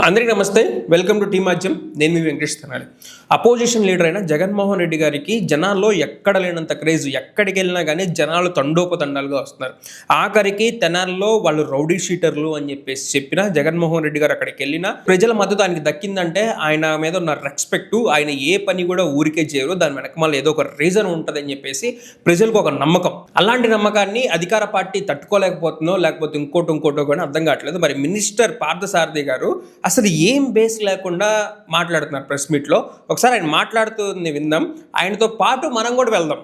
అందరికీ నమస్తే, welcome to టీ మాధ్యం. నేను మీ వెంకటేష్ తెనాలి. అపోజిషన్ లీడర్ అయిన జగన్మోహన్ రెడ్డి గారికి జనాల్లో ఎక్కడ లేనంత క్రేజ్, ఎక్కడికి వెళ్ళినా కానీ జనాలు తండోపతండాలుగా వస్తున్నారు. ఆఖరికి తెనాల్లో వాళ్ళు రౌడీ షీటర్లు అని చెప్పిన జగన్మోహన్ రెడ్డి గారు అక్కడికి వెళ్ళినా ప్రజల మద్దతు ఆయనకి దక్కిందంటే ఆయన మీద ఉన్న రెస్పెక్టు, ఆయన ఏ పని కూడా ఊరికే చేయరు, దాని వెనక మళ్ళీ ఏదో ఒక రీజన్ ఉంటుందని చెప్పేసి ప్రజలకు ఒక నమ్మకం. అలాంటి నమ్మకాన్ని అధికార పార్టీ తట్టుకోలేకపోతుందో లేకపోతే ఇంకోటో కానీ అర్థం కావట్లేదు. మరి మినిస్టర్ పార్థసారథి గారు అసలు ఏం బేస్ లేకుండా మాట్లాడుతున్నారు ప్రెస్ మీట్లో. ఒకసారి ఆయన మాట్లాడుతుంది విందాం, ఆయనతో పాటు మనం కూడా వెళ్దాం.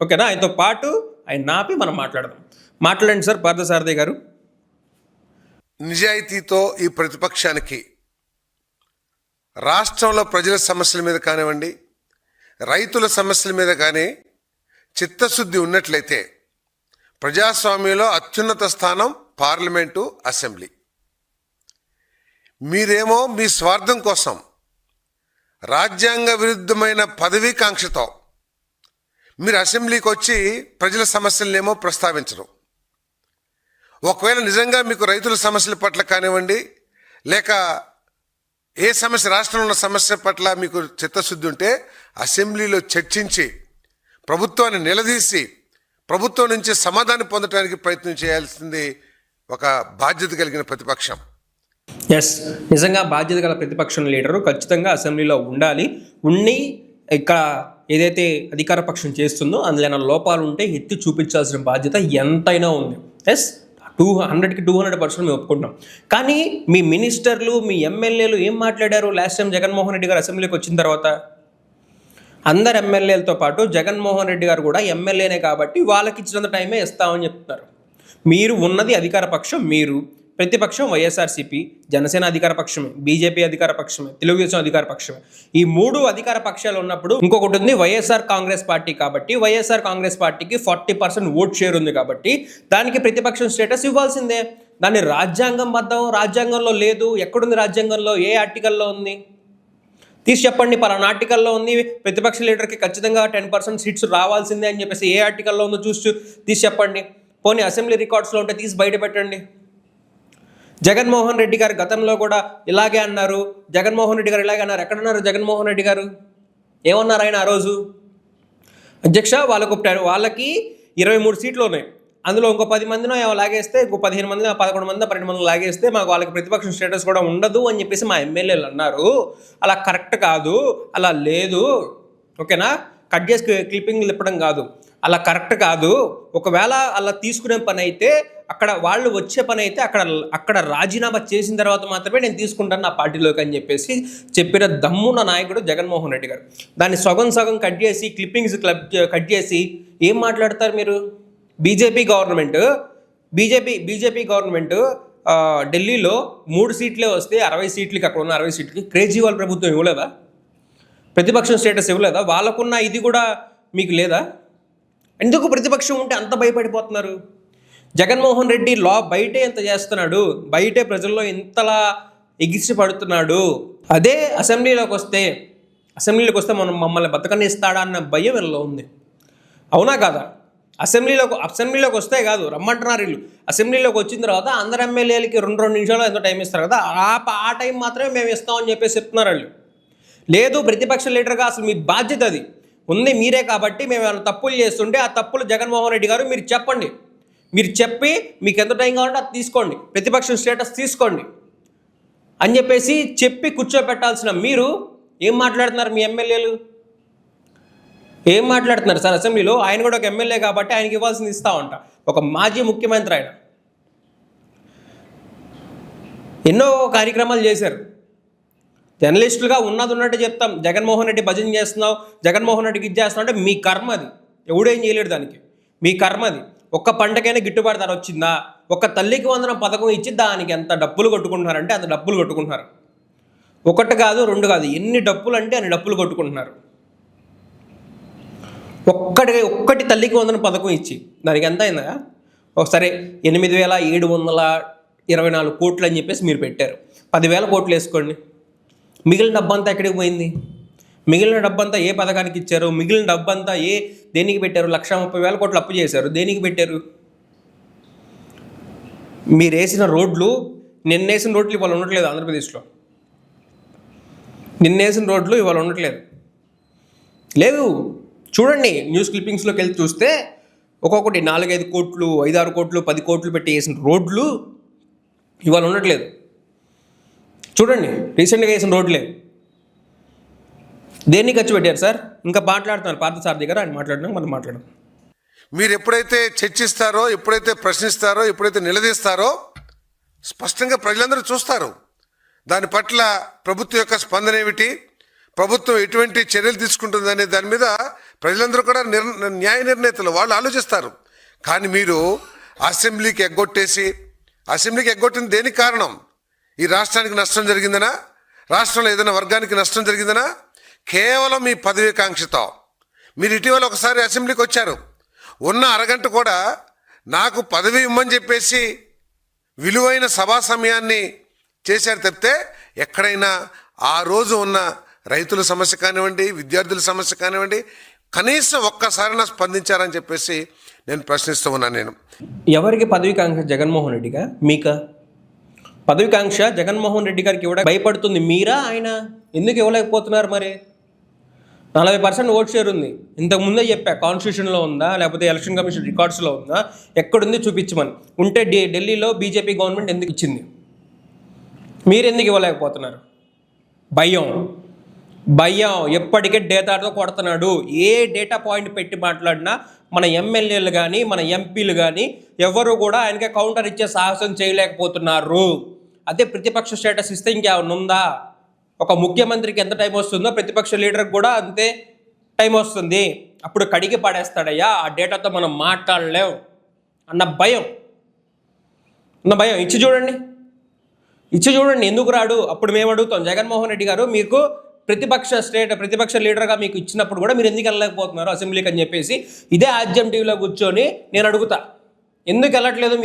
ఓకేనా? ఆయనతో పాటు ఆయన నాపి మనం మాట్లాడదాం. మాట్లాడండి సార్ పార్థసారథి గారు. నిజాయితీతో ఈ ప్రతిపక్షానికి రాష్ట్రంలో ప్రజల సమస్యల మీద కానివ్వండి, రైతుల సమస్యల మీద కానీ చిత్తశుద్ధి ఉన్నట్లయితే ప్రజాస్వామ్యంలో అత్యున్నత స్థానం పార్లమెంటు, అసెంబ్లీ. మీరేమో మీ స్వార్థం కోసం రాజ్యాంగ విరుద్ధమైన పదవీకాంక్షతో మీరు అసెంబ్లీకి వచ్చి ప్రజల సమస్యలనేమో ప్రస్తావించరు. ఒకవేళ నిజంగా మీకు రైతుల సమస్యల పట్ల కానివ్వండి, లేక ఏ సమస్య రాష్ట్రంలో ఉన్న సమస్య పట్ల మీకు చిత్తశుద్ధి ఉంటే అసెంబ్లీలో చర్చించి ప్రభుత్వాన్ని నిలదీసి ప్రభుత్వం నుంచి సమాధానం పొందడానికి ప్రయత్నం చేయాల్సింది ఒక బాధ్యత కలిగిన ప్రతిపక్షం. ఎస్, నిజంగా బాధ్యత గల ప్రతిపక్షం లీడరు ఖచ్చితంగా అసెంబ్లీలో ఉండి ఇక్కడ ఏదైతే అధికార పక్షం చేస్తుందో అందులో లోపాలు ఉంటే ఎత్తి చూపించాల్సిన బాధ్యత ఎంతైనా ఉంది. ఎస్, 200% మేము ఒప్పుకుంటాం. కానీ మీ మినిస్టర్లు, మీ ఎమ్మెల్యేలు ఏం మాట్లాడారు లాస్ట్ టైం జగన్మోహన్ రెడ్డి గారు అసెంబ్లీకి వచ్చిన తర్వాత? అందరు ఎమ్మెల్యేలతో పాటు జగన్మోహన్ రెడ్డి గారు కూడా ఎమ్మెల్యేనే కాబట్టి వాళ్ళకి ఇచ్చినంత టైమే ఇస్తామని చెప్తున్నారు. మీరు ఉన్నది అధికార పక్షం, మీరు ప్రతిపక్షం వైఎస్ఆర్సీపీ, జనసేన అధికార పక్షమే, బీజేపీ అధికార పక్షమే, తెలుగుదేశం అధికార పక్షమే. ఈ 3 అధికార పక్షాలు ఉన్నప్పుడు ఇంకొకటి ఉంది వైఎస్ఆర్ కాంగ్రెస్ పార్టీ. కాబట్టి వైఎస్ఆర్ కాంగ్రెస్ పార్టీకి 40% ఓట్ షేర్ ఉంది కాబట్టి దానికి ప్రతిపక్షం స్టేటస్ ఇవ్వాల్సిందే. దాన్ని రాజ్యాంగంలో లేదు. ఎక్కడుంది రాజ్యాంగంలో? ఏ ఆర్టికల్లో ఉంది? తీసి చెప్పండి. పలానా ఆర్టికల్లో ఉంది ప్రతిపక్ష లీడర్కి ఖచ్చితంగా 10% సీట్స్ రావాల్సిందే అని చెప్పేసి. ఏ ఆర్టికల్లో ఉందో తీసి చెప్పండి. పోనీ అసెంబ్లీ రికార్డ్స్లో ఉంటే తీసి బయట పెట్టండి. జగన్మోహన్ రెడ్డి గారు గతంలో కూడా ఇలాగే అన్నారు. ఎక్కడన్నారు జగన్మోహన్ రెడ్డి గారు? ఏమన్నారు ఆయన ఆ రోజు? అధ్యక్ష, వాళ్ళకి 23 సీట్లు ఉన్నాయి, అందులో ఇంకో 10 మందినో లాగేస్తే, ఇంకో 15 మంది 11 మంది 12 మంది లాగేస్తే మాకు వాళ్ళకి ప్రతిపక్షం స్టేటస్ కూడా ఉండదు అని చెప్పేసి మా ఎమ్మెల్యేలు అన్నారు. అలా కరెక్ట్ కాదు, అలా లేదు. ఓకేనా? కట్ చేసి క్లిప్పింగ్లు ఇప్పడం కాదు, అలా కరెక్ట్ కాదు. ఒకవేళ అలా తీసుకునే పని అయితే, అక్కడ వాళ్ళు వచ్చే పని అయితే అక్కడ రాజీనామా చేసిన తర్వాత మాత్రమే నేను తీసుకుంటాను నా పార్టీలోకి అని చెప్పేసి చెప్పిన దమ్మున్న నాయకుడు జగన్మోహన్ రెడ్డి గారు. దాన్ని సగం కట్ చేసి క్లిప్పింగ్స్ కట్ చేసి ఏం మాట్లాడతారు మీరు? బీజేపీ గవర్నమెంట్ ఢిల్లీలో 3 సీట్లే వస్తే 60 సీట్లకి, అక్కడ ఉన్న 60 సీట్లకి కేజ్రీవాల్ ప్రభుత్వం ఇవ్వలేదా? ప్రతిపక్షం స్టేటస్ ఇవ్వలేదా? వాళ్ళకున్న ఇది కూడా మీకు లేదా? ఎందుకు ప్రతిపక్షం ఉంటే అంత భయపడిపోతున్నారు? జగన్మోహన్ రెడ్డి బయటే ఎంత చేస్తున్నాడు, బయటే ప్రజల్లో ఇంతలా ఎగిసి పడుతున్నాడు. అదే అసెంబ్లీలోకి వస్తే మమ్మల్ని బతకనిస్తాడా అన్న భయం వీళ్ళలో ఉంది. అవునా కాదా? అసెంబ్లీలోకి వస్తే కాదు రమ్మంటున్నారు వీళ్ళు. అసెంబ్లీలోకి వచ్చిన తర్వాత అందరు ఎమ్మెల్యేలకి 2 నిమిషాలు ఎంతో టైం ఇస్తారు కదా, ఆ టైం మాత్రమే మేము ఇస్తామని చెప్పేసి చెప్తున్నారు వాళ్ళు. లేదు, ప్రతిపక్ష లీడర్గా అసలు మీ బాధ్యత అది ఉంది మీరే కాబట్టి మేము ఏమైనా తప్పులు చేస్తుంటే ఆ తప్పులు జగన్మోహన్ రెడ్డి గారు మీరు చెప్పండి. మీరు చెప్పి మీకు ఎంత టైం కావాలంటే అది తీసుకోండి, ప్రతిపక్షం స్టేటస్ తీసుకోండి అని చెప్పేసి చెప్పి కూర్చోబెట్టాల్సిన మీరు ఏం మాట్లాడుతున్నారు? మీ ఎమ్మెల్యేలు ఏం మాట్లాడుతున్నారు సార్ అసెంబ్లీలో? ఆయన కూడా ఒక ఎమ్మెల్యే కాబట్టి ఆయనకి ఇవ్వాల్సింది ఇస్తామంట. ఒక మాజీ ముఖ్యమంత్రి ఆయన ఎన్నో కార్యక్రమాలు చేశారు. జర్నలిస్టులుగా ఉన్నట్టు చెప్తాం, జగన్మోహన్ రెడ్డి భజన చేస్తున్నావు, జగన్మోహన్ రెడ్డికి ఇది చేస్తున్నావు అంటే మీ కర్మ అది. ఎవడేం చేయలేడు దానికి, మీ కర్మ అది. ఒక్క పంటకైనా గిట్టుబాటు ధర వచ్చిందా? ఒక్క తల్లికి వందనం పథకం ఇచ్చి దానికి ఎంత డబ్బులు కొట్టుకుంటున్నారంటే అంత డబ్బులు కొట్టుకుంటున్నారు. 1 కాదు 2 కాదు, ఎన్ని డబ్బులు అంటే అన్ని డబ్బులు కొట్టుకుంటున్నారు. ఒక్కటి తల్లికి వందనం పథకం ఇచ్చి దానికి ఎంత అయిందా? ఒకసారి 8,724 కోట్లు అని చెప్పేసి మీరు పెట్టారు. 10,000 కోట్లు వేసుకోండి. మిగిలిన డబ్బంతా ఎక్కడికి పోయింది? మిగిలిన డబ్బంతా ఏ పథకానికి ఇచ్చారు? మిగిలిన డబ్బంతా దేనికి పెట్టారు? 1,30,000 కోట్లు అప్పు చేశారు, దేనికి పెట్టారు? మీరు వేసిన రోడ్లు, నిన్న వేసిన రోడ్లు ఇవాళ ఉండట్లేదు ఆంధ్రప్రదేశ్లో. నిన్నేసిన రోడ్లు ఇవాళ ఉండట్లేదు. లేవు. చూడండి న్యూస్ క్లిప్పింగ్స్లోకి వెళ్ళి చూస్తే ఒక్కొక్కటి 4-5 కోట్లు, 5-6 కోట్లు, 10 కోట్లు పెట్టి వేసిన రోడ్లు ఇవాళ ఉండట్లేదు. చూడండి రీసెంట్గా వేసిన రోడ్లే. దేన్ని ఖర్చు పెట్టారు సార్? ఇంకా మాట్లాడుతున్నారు పార్థసారథి గారు, ఆయన మాట్లాడినా మనం మాట్లాడడం. మీరు ఎప్పుడైతే చర్చిస్తారో, ఎప్పుడైతే ప్రశ్నిస్తారో, ఎప్పుడైతే నిలదీస్తారో స్పష్టంగా ప్రజలందరూ చూస్తారు. దాని పట్ల ప్రభుత్వం యొక్క స్పందన ఏమిటి, ప్రభుత్వం ఎటువంటి చర్యలు తీసుకుంటుంది అనే దాని మీద ప్రజలందరూ కూడా న్యాయ నిర్ణేతలు వాళ్ళు ఆలోచిస్తారు. కానీ మీరు అసెంబ్లీకి ఎగ్గొట్టిన దేనికి కారణం? ఈ రాష్ట్రానికి నష్టం జరిగిందనా, రాష్ట్రంలో ఏదైనా వర్గానికి నష్టం జరిగిందనా? కేవలం మీ పదవీకాంక్షతో. మీరు ఇటీవల ఒకసారి అసెంబ్లీకి వచ్చారు, ఉన్న అరగంట కూడా నాకు పదవి ఇవ్వమని చెప్పేసి విలువైన సభా సమయాన్ని చేశారు తప్పితే ఎక్కడైనా ఆ రోజు ఉన్న రైతుల సమస్య కానివ్వండి, విద్యార్థుల సమస్య కానివ్వండి, కనీసం ఒక్కసారైనా స్పందించారని చెప్పేసి నేను ప్రశ్నిస్తూ ఉన్నాను. నేను ఎవరికి పదవికాంక్ష? జగన్మోహన్ రెడ్డిగా? మీకా పదవికాంక్ష? జగన్మోహన్ రెడ్డి గారికి ఇవ్వడం భయపడుతుంది మీరా, ఆయన ఎందుకు ఇవ్వలేకపోతున్నారు? మరి 40% ఓట్ షేర్ ఉంది. ఇంతకుముందే చెప్పా, కాన్స్టిట్యూషన్లో ఉందా లేకపోతే ఎలక్షన్ కమిషన్ రికార్డ్స్లో ఉందా, ఎక్కడుంది చూపించమని. ఉంటే ఢిల్లీలో బీజేపీ గవర్నమెంట్ ఎందుకు ఇచ్చింది? మీరెందుకు ఇవ్వలేకపోతున్నారు? భయం ఎప్పటికే డేటాతో కొడుతున్నాడు. ఏ డేటా పాయింట్ పెట్టి మాట్లాడినా మన ఎమ్మెల్యేలు కానీ మన ఎంపీలు కానీ ఎవరు కూడా ఆయనకే కౌంటర్ ఇచ్చే సాహసం చేయలేకపోతున్నారు. అదే ప్రతిపక్ష స్టేటస్ ఇస్తే ఇంకేమన్నా ఉందా? ఒక ముఖ్యమంత్రికి ఎంత టైం వస్తుందో ప్రతిపక్ష లీడర్కి కూడా అంతే టైం వస్తుంది. అప్పుడు కడిగి పడేస్తాడయ్యా, ఆ డేటాతో మనం మాట్లాడలేం అన్న భయం. ఇచ్చి చూడండి ఎందుకు రాడు? అప్పుడు మేము అడుగుతాం, జగన్మోహన్ రెడ్డి గారు మీకు ప్రతిపక్ష లీడర్గా మీకు ఇచ్చినప్పుడు కూడా మీరు ఎందుకు వెళ్ళలేకపోతున్నారు అసెంబ్లీకి అని చెప్పేసి ఇదే ఆద్యం టీవీలో కూర్చొని నేను అడుగుతా, ఎందుకు వెళ్ళట్లేదు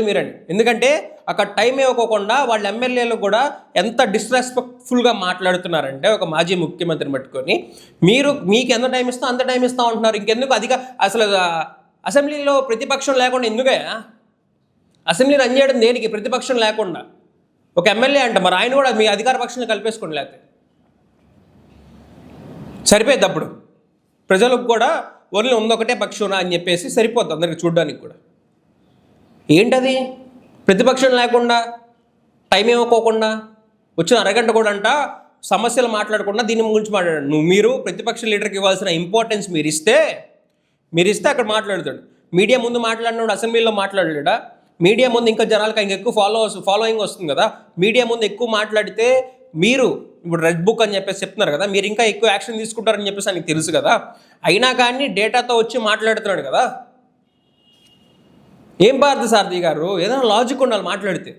మీరని. ఎందుకంటే అక్కడ టైం ఇవ్వకోకుండా వాళ్ళ ఎమ్మెల్యేలు కూడా ఎంత డిస్రెస్పెక్ట్ఫుల్గా మాట్లాడుతున్నారంటే ఒక మాజీ ముఖ్యమంత్రిని పట్టుకొని మీకు ఎంత టైం ఇస్తా అంత టైం ఇస్తా ఉంటున్నారు. ఇంకెందుకు అసలు అసెంబ్లీలో ప్రతిపక్షం లేకుండా ఎందుకే అసెంబ్లీ రన్ చేయడం? దేనికి? ప్రతిపక్షం లేకుండా ఒక ఎమ్మెల్యే అంట, మరి ఆయన కూడా మీ అధికార పక్షంలో కలిపేసుకోండి, లేకపోతే సరిపోద్ది. అప్పుడు ప్రజలకు కూడా ఓన్లీ ఉందొకటే పక్షం అని చెప్పేసి సరిపోద్ది అందరికి చూడడానికి కూడా. ఏంటది? ప్రతిపక్షం లేకుండా టైం ఇవ్వకోకుండా వచ్చిన అరగంట కూడా అంట సమస్యలు మాట్లాడకుండా దీని గురించి మాట్లాడాడు. మీరు ప్రతిపక్ష లీడర్కి ఇవ్వాల్సిన ఇంపార్టెన్స్ మీరు ఇస్తే అక్కడ మాట్లాడుతాడు. మీడియా ముందు మాట్లాడినాడు, అసెంబ్లీలో మాట్లాడలేడా? మీడియా ముందు ఇంకా జనాలకు ఇంకా ఎక్కువ ఫాలోయింగ్ వస్తుంది కదా. మీడియా ముందు ఎక్కువ మాట్లాడితే మీరు ఇప్పుడు రెడ్ బుక్ అని చెప్పేసి చెప్తున్నారు కదా, మీరు ఇంకా ఎక్కువ యాక్షన్ తీసుకుంటారని చెప్పేసి ఆయనకు తెలుసు కదా. అయినా కానీ డేటాతో వచ్చి మాట్లాడుతున్నాడు కదా. ఏం పార్థసారథి గారు, ఏదైనా లాజిక్ ఉండాలి మాట్లాడితే.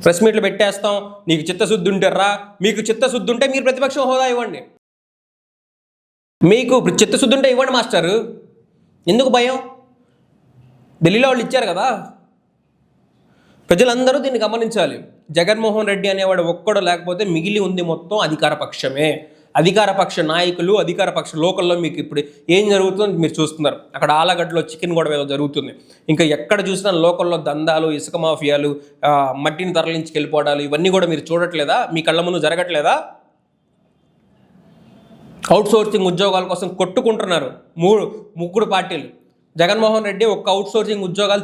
ప్రెస్ మీట్లు పెట్టేస్తాం, నీకు చిత్తశుద్ధి ఉంటారా? మీకు చిత్తశుద్ధి ఉంటే మీరు ప్రతిపక్షం హోదా ఇవ్వండి. మీకు చిత్తశుద్ధి ఉంటే ఇవ్వండి మాస్టారు. ఎందుకు భయం? ఢిల్లీలో వాళ్ళు ఇచ్చారు కదా. ప్రజలందరూ దీన్ని గమనించాలి. జగన్మోహన్ రెడ్డి అనేవాడు ఒక్కడు లేకపోతే మిగిలి ఉంది మొత్తం అధికార పక్షమే. అధికార పక్ష నాయకులు, అధికార పక్ష లోకల్లో మీకు ఇప్పుడు ఏం జరుగుతుందో మీరు చూస్తున్నారు. అక్కడ ఆలగడ్డలో చికెన్ గొడవ ఏదో జరుగుతుంది. ఇంకా ఎక్కడ చూసినా లోకల్లో దందాలు, ఇసుక మాఫియాలు, మట్టిని తరలించి వెళ్ళిపోవడాలు, ఇవన్నీ కూడా మీరు చూడట్లేదా? మీ కళ్ళ ముందు జరగట్లేదా? అవుట్సోర్సింగ్ ఉద్యోగాల కోసం కొట్టుకుంటున్నారు ముగ్గురు పార్టీలు. జగన్మోహన్ రెడ్డి ఒక్క అవుట్సోర్సింగ్ ఉద్యోగాలు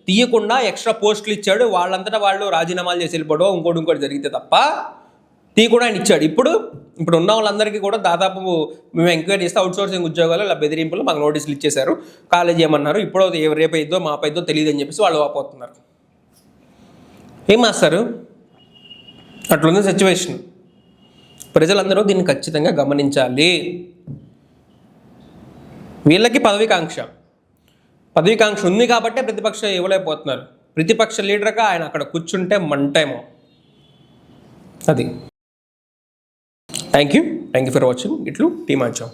తీయకుండా ఎక్స్ట్రా పోస్టులు ఇచ్చాడు. వాళ్ళంతటా వాళ్ళు రాజీనామాలు చేసి వెళ్ళిపోవడం ఇంకోటి జరిగితే తప్ప కూడా ఆయన ఇచ్చాడు. ఇప్పుడు ఉన్న వాళ్ళందరికీ కూడా దాదాపు మేము ఎంక్వైరీ చేస్తే అవుట్సోర్సింగ్ ఉద్యోగాలు ఇలా బెదిరింపులు మాకు నోటీసులు ఇచ్చేశారు, కాలేజ్ ఏమన్నారు, ఇప్పుడు రేపు అయిద్దో మాపైద్దో తెలియదు అని చెప్పేసి వాళ్ళు వాపోతున్నారు. ఏం మాస్తారు? అట్లుంది సిచ్యువేషన్. ప్రజలందరూ దీన్ని ఖచ్చితంగా గమనించాలి. వీళ్ళకి పదవికాంక్ష ఉంది కాబట్టే ప్రతిపక్ష ఇవ్వలేకపోతున్నారు. ప్రతిపక్ష లీడర్గా ఆయన అక్కడ కూర్చుంటే మంటేమో అది. Thank you for watching. ఇట్లు టీమాంచం.